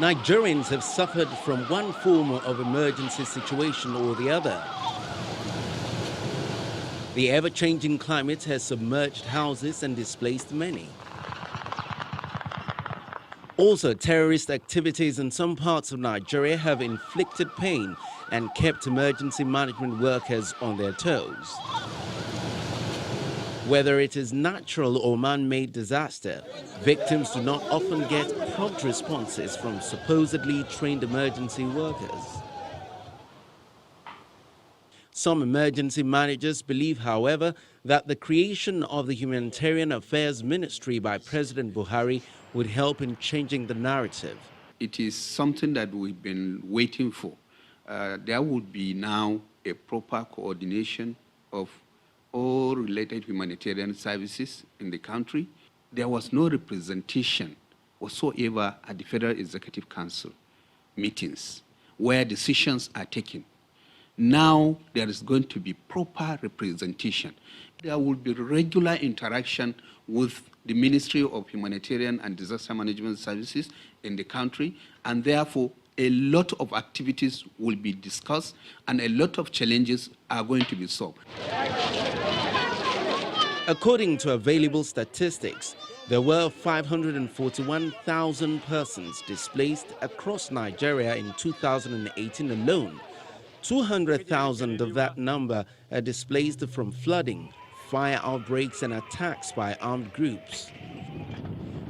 Nigerians have suffered from one form of emergency situation or the other. The ever-changing climate has submerged houses and displaced many. Also, terrorist activities in some parts of Nigeria have inflicted pain and kept emergency management workers on their toes. Whether it is natural or man-made disaster, victims do not often get prompt responses from supposedly trained emergency workers. Some emergency managers believe, however, that the creation of the Humanitarian Affairs Ministry by President Buhari would help in changing the narrative. It is something that we've been waiting for. There would be now a proper coordination of all related humanitarian services in the country. There was no representation whatsoever at the Federal Executive Council meetings where decisions are taken. Now there is going to be proper representation. There will be regular interaction with the Ministry of Humanitarian and Disaster Management Services in the country, and therefore a lot of activities will be discussed and a lot of challenges are going to be solved. According to available statistics, there were 541,000 persons displaced across Nigeria in 2018 alone. 200,000 of that number are displaced from flooding, fire outbreaks and attacks by armed groups.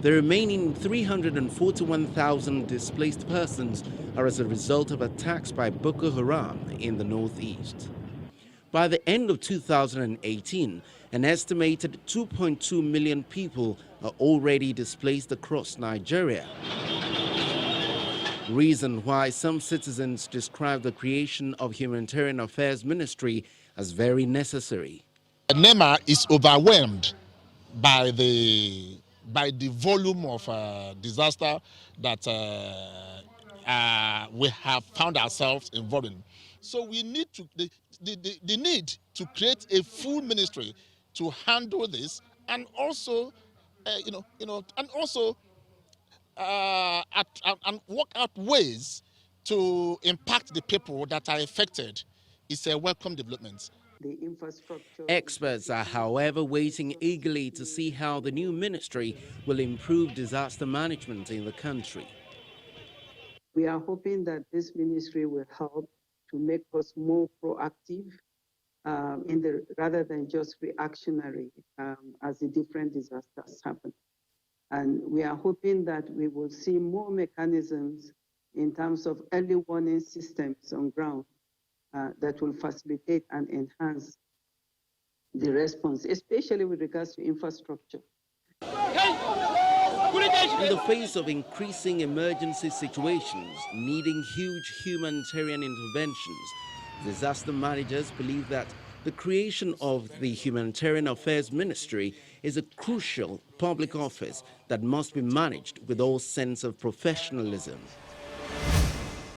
The remaining 341,000 displaced persons are as a result of attacks by Boko Haram in the northeast. By the end of 2018, an estimated 2.2 million people are already displaced across Nigeria. Reason why some citizens describe the creation of Humanitarian Affairs Ministry as very necessary. NEMA is overwhelmed by the volume of disaster that we have found ourselves involved in. So we need to the need to create a full ministry to handle this, and also and work out ways to impact the people that are affected. Is a welcome development. The infrastructure. Experts are, however, waiting eagerly to see how the new ministry will improve disaster management in the country. We are hoping that this ministry will help to make us more proactive rather than just reactionary as the different disasters happen. And we are hoping that we will see more mechanisms in terms of early warning systems on ground that will facilitate and enhance the response, especially with regards to infrastructure. In the face of increasing emergency situations needing huge humanitarian interventions, disaster managers believe that the creation of the Humanitarian Affairs Ministry is a crucial public office that must be managed with all sense of professionalism.